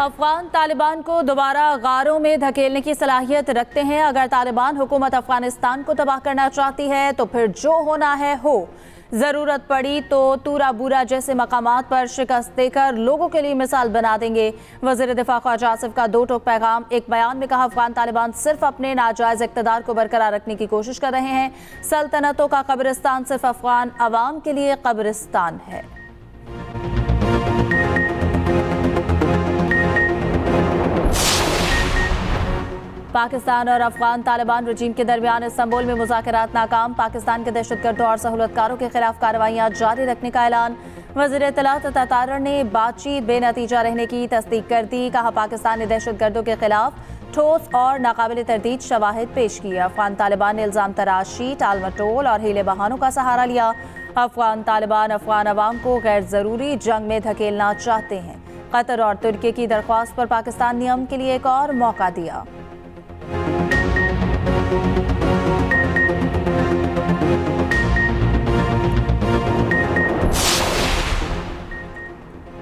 अफगान तालिबान को दोबारा गारों में धकेलने की सलाहियत रखते हैं। अगर तालिबान हुकूमत अफगानिस्तान को तबाह करना चाहती है तो फिर जो होना है हो। ज़रूरत पड़ी तो तूरा बूरा जैसे मकामात पर शिकस्त देकर लोगों के लिए मिसाल बना देंगे। वज़ीर दिफा ख्वाजा आसिफ का दो टोक पैगाम। एक बयान में कहा, अफगान तालिबान सिर्फ अपने नाजायज़ इक़्तिदार को बरकरार रखने की कोशिश कर रहे हैं। सल्तनतों का कब्रिस्तान सिर्फ अफगान अवाम के लिए कब्रिस्तान है। पाकिस्तान और अफगान तालिबान रजीम के दरमियान इस्तांबुल में मुज़ाकरात नाकाम। पाकिस्तान के दहशतगर्दों और सहूलतकारों के खिलाफ कार्रवाइयाँ जारी रखने का ऐलान। वज़ीर इत्तलात तातार ने बातचीत बेनतीजा रहने की तस्दीक कर दी। कहा, पाकिस्तान ने दहशतगर्दों के खिलाफ ठोस और नाकाबिल तरदीद शवाहिद पेश किए। अफगान तालिबान ने इल्ज़ाम तराशी, टाल मटोल और हीले बहानों का सहारा लिया। अफगान तालिबान अफगान अवाम को गैर ज़रूरी जंग में धकेलना चाहते हैं। कतर और तुर्की की दरख्वास्त पर पाकिस्तान ने अमन के लिए एक और मौका दिया।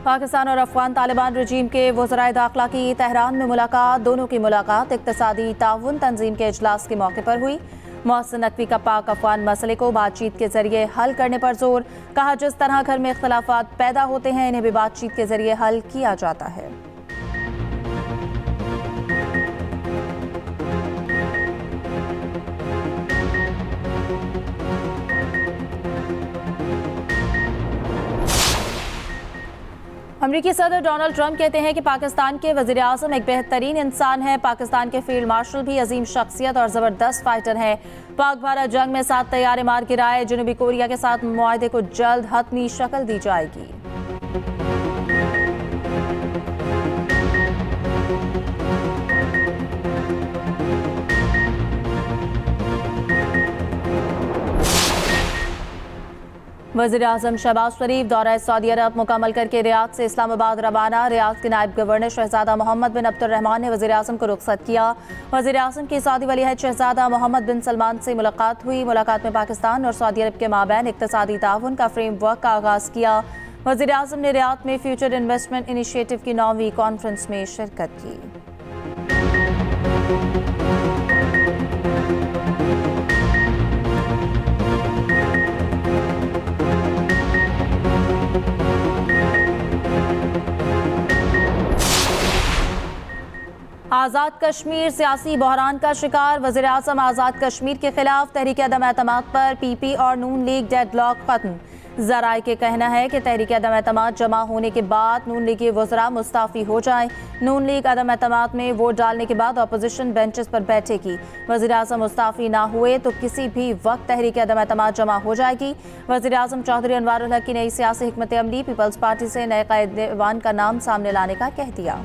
पाकिस्तान और अफगान तालिबान रजीम के वज़राए दाखिला की तेहरान में मुलाकात। दोनों की मुलाकात इक़्तिसादी ताउन तंजीम के इजलास के मौके पर हुई। मोहसिन नकवी का पाक अफगान मसले को बातचीत के जरिए हल करने पर जोर। कहा, जिस तरह घर में इख्तिलाफात पैदा होते हैं इन्हें भी बातचीत के जरिए हल किया जाता है। अमरीकी सदर डोनाल्ड ट्रंप कहते हैं कि पाकिस्तान के वज़ीर आज़म एक बेहतरीन इंसान है। पाकिस्तान के फील्ड मार्शल भी अजीम शख्सियत और ज़बरदस्त फाइटर हैं। पाक भारत जंग में 7 तैयारे मार गिराए। जनूबी कोरिया के साथ मुआहदे को जल्द हतमी शक्ल दी जाएगी। वज़ीर आज़म शहबाज शरीफ दौरा सऊदी अरब मुकम्मल करके रियाद से इस्लामाबाद रवाना। रियाद के नायब गवर्नर शहजादा मोहम्मद बिन अब्दुर्रहमान ने वज़ीर आज़म को रुखसत किया। वज़ीर आज़म की सऊदी वलीअहद शहजादा मोहम्मद बिन सलमान से मुलाकात हुई। मुलाकात में पाकिस्तान और सऊदी अरब के माबैन इक़्तिसादी ताउन का फ्रेमवर्क का आगाज़ किया। वज़ीर आज़म ने रियाद में फ्यूचर इन्वेस्टमेंट इनिशिएटिव की 9वीं कॉन्फ्रेंस में शिरकत की। आज़ाद कश्मीर सियासी बहरान का शिकार। वज़ीर आज़म आज़ाद कश्मीर के खिलाफ तहरीक अदम एतमाद पर पीपी और नून लीग डेडलॉक खत्म। ज़राए के कहना है कि तहरीक अदम एतमाद जमा होने के बाद नून लीग के वज़रा मुस्ताफ़ी हो जाएं। नून लीग अदम एतमाद में वोट डालने के बाद अपोजिशन बेंचेस पर बैठेगी। वज़ीर आज़म मुस्ताफ़ी ना हुए तो किसी भी वक्त तहरीक अदम एतमाद जमा हो जाएगी। वज़ीर आज़म चौधरी अनवारुल हक की नई सियासी हिकमत अमली पीपल्स पार्टी से नए क़ायद-ए-दीवान का नाम सामने लाने का कह दिया।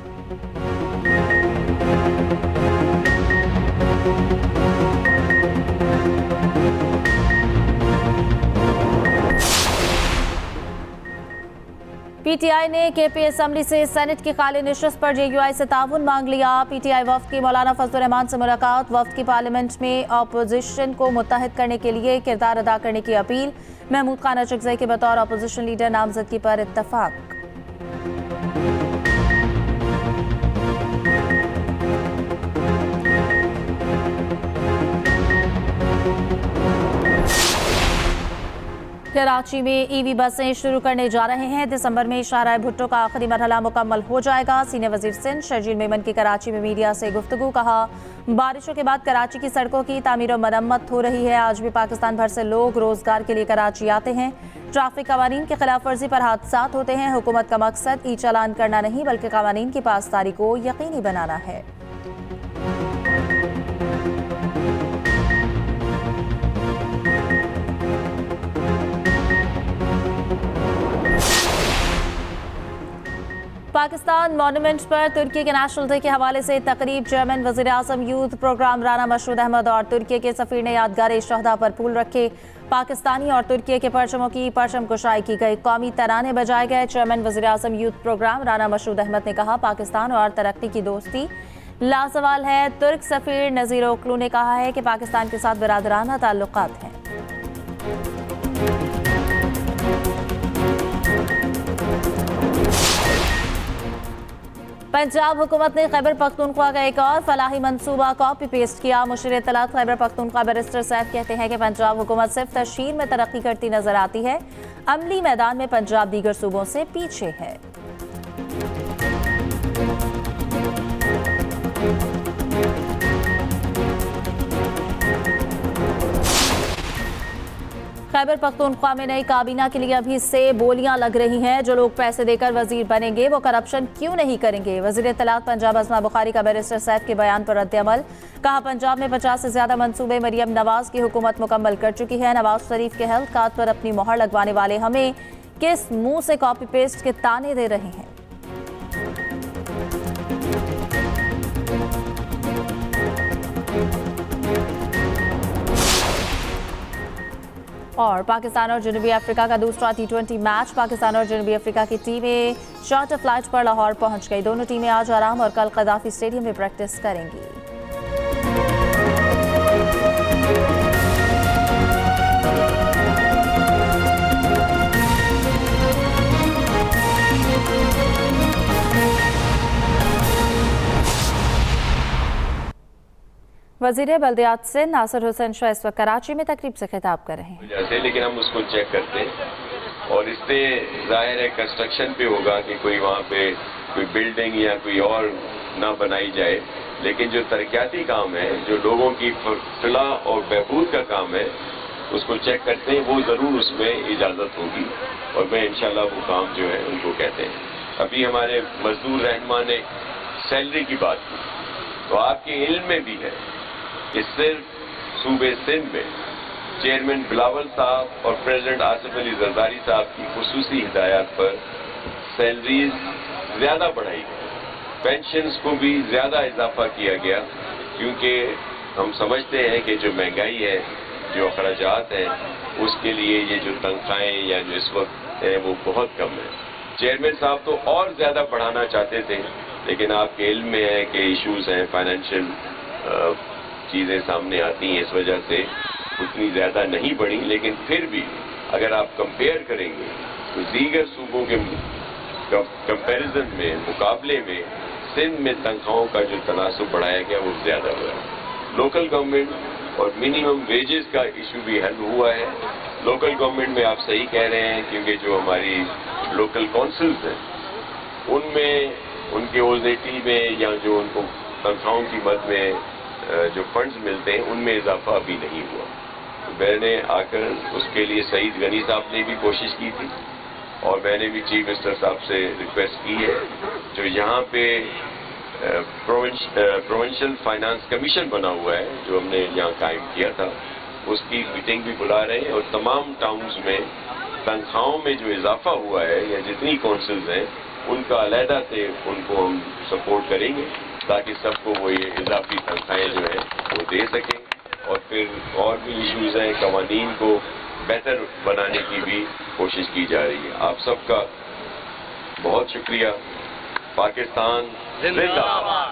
पीटीआई ने केपी असम्बली से सेनेट की खाली निशस्त पर जेयूआई से ताउन मांग लिया। पीटीआई वफ्द की मौलाना फजलुर रहमान से मुलाकात। वफ्द की पार्लियामेंट में अपोजिशन को मुत्तहिद करने के लिए किरदार अदा करने की अपील। महमूद खान अचकज़ई के बतौर अपोजिशन लीडर नामजदगी पर इत्तफाक। कराची में ईवी बसें शुरू करने जा रहे हैं। दिसंबर में शाहराह भुट्टो का आखिरी मरहला मुकम्मल हो जाएगा। सीनियर वजीर सिंध शर्जील मेमन की कराची में मीडिया से गुफ्तगू। कहा, बारिशों के बाद कराची की सड़कों की तामीर और मरम्मत हो रही है। आज भी पाकिस्तान भर से लोग रोजगार के लिए कराची आते हैं। ट्रैफिक कवानीन की खिलाफ वर्जी पर हादसात होते हैं। हुकूमत का मकसद ई चालान करना नहीं बल्कि कवानीन की पासदारी को यकीनी बनाना है। पाकिस्तान मॉन्यूमेंट पर तुर्की के नेशनल डे के हवाले से तकरीब। चेयरमैन वज़ीर आज़म यूथ प्रोग्राम राना मशहूद अहमद और तुर्की के सफ़ीर ने यादगार शहदा पर फूल रखे। पाकिस्तानी और तुर्की के परचमों की परचम कुशाई की गई। कौमी तराने बजाए गए। चेयरमैन वज़ीर आज़म यूथ प्रोग्राम राना मशहूद अहमद ने कहा, पाकिस्तान और तरक्की की दोस्ती लासवाल है। तुर्क सफ़ीर नज़ीर ओकलू ने कहा है कि पाकिस्तान के साथ बिरादराना ताल्लुकात हैं। पंजाब हुकूमत ने खैबर पख्तूनख्वा का एक और फलाही मंसूबा कॉपी पेस्ट किया। मुशीर इत्तलात खैबर पख्तूनख्वा बैरिस्टर सैफ कहते हैं कि पंजाब हुकूमत सिर्फ तशहीर में तरक्की करती नजर आती है, अमली मैदान में पंजाब दीगर सूबों से पीछे है। खैबर पख्तूनख्वा में नई काबीना के लिए अभी से बोलियां लग रही हैं। जो लोग पैसे देकर वजीर बनेंगे वो करप्शन क्यों नहीं करेंगे। वजीर इत्तलात पंजाब अस्मा बुखारी का बैरिस्टर सैफ के बयान पर रद्द-ए-अमल। कहा, पंजाब में 50 से ज्यादा मंसूबे मरियम नवाज की हुकूमत मुकम्मल कर चुकी है। नवाज शरीफ के हेल्थ कार्ड पर अपनी मोहर लगवाने वाले हमें किस मुंह से कॉपी पेस्ट के ताने दे रहे हैं। और पाकिस्तान और जनूबी अफ्रीका का दूसरा T20 मैच। पाकिस्तान और जनूबी अफ्रीका की टीमें चार्टर फ्लाइट पर लाहौर पहुंच गई। दोनों टीमें आज आराम और कल कदाफी स्टेडियम में प्रैक्टिस करेंगी। वज़ीर बल्दियात से नासिर हुसैन शाह इस वक्त कराची में तकरीब से खिताब कर रहे हैं। लेकिन हम उसको चेक करते हैं और इससे जाहिर है कंस्ट्रक्शन पे होगा कि कोई वहाँ पे कोई बिल्डिंग या कोई और ना बनाई जाए, लेकिन जो तरक्याती काम है, जो लोगों की फलाह और बहबूद का काम है, उसको चेक करते हैं। वो ज़रूर उसमें इजाज़त होगी और मैं इंशाल्लाह वो काम जो है उनको कहते हैं। अभी हमारे मजदूर रहनुमा ने सैलरी की बात की, तो आपके इल्म में भी है कि सिर्फ सूबे सिंध में चेयरमैन बिलावल साहब और प्रेसिडेंट आसिफ अली जरदारी साहब की खुसूसी हिदायत पर सैलरीज ज़्यादा बढ़ाई गई, पेंशन्स को भी ज़्यादा इजाफा किया गया, क्योंकि हम समझते हैं कि जो महंगाई है, जो अखराजात हैं, उसके लिए ये जो तनख्वाहें या जो इस वक्त है वो बहुत कम है। चेयरमैन साहब तो और ज़्यादा बढ़ाना चाहते थे, लेकिन आपके इल्म में है कि इशूज़ हैं, फाइनेंशियल चीज़ें सामने आती हैं, इस वजह से उतनी ज़्यादा नहीं बढ़ी। लेकिन फिर भी अगर आप कंपेयर करेंगे तो दीगर सूबों के कंपैरिजन में, मुकाबले में सिंध में तनख्वाहों का जो तनासुब बढ़ाया गया वो ज़्यादा हुआ है। लोकल गवर्नमेंट और मिनिमम वेजेस का इशू भी हल हुआ है। लोकल गवर्नमेंट में आप सही कह रहे हैं, क्योंकि जो हमारी लोकल काउंसिल्स हैं उनमें उनके ओजेटी में या जो उनको तनख्वाहों की मद में जो फंड्स मिलते हैं उनमें इजाफा अभी नहीं हुआ। तो मैंने आकर उसके लिए सईद गनी साहब ने भी कोशिश की थी और मैंने भी चीफ मिनिस्टर साहब से रिक्वेस्ट की है, जो यहाँ पे प्रोविंशियल फाइनेंस कमीशन बना हुआ है जो हमने यहाँ कायम किया था, उसकी मीटिंग भी बुला रहे हैं और तमाम टाउन्स में तनख्वाहों में जो इजाफा हुआ है या जितनी काउंसिल्स हैं उनका अलहदा से उनको हम सपोर्ट करेंगे ताकि सबको वो ये इजाफी तनख्वाहें जो है वो दे सकें। और फिर और भी इशूज़ हैं, कवानीन को बेहतर बनाने की भी कोशिश की जा रही है। आप सबका बहुत शुक्रिया। पाकिस्तान जिंदाबाद।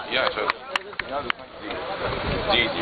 जी जी।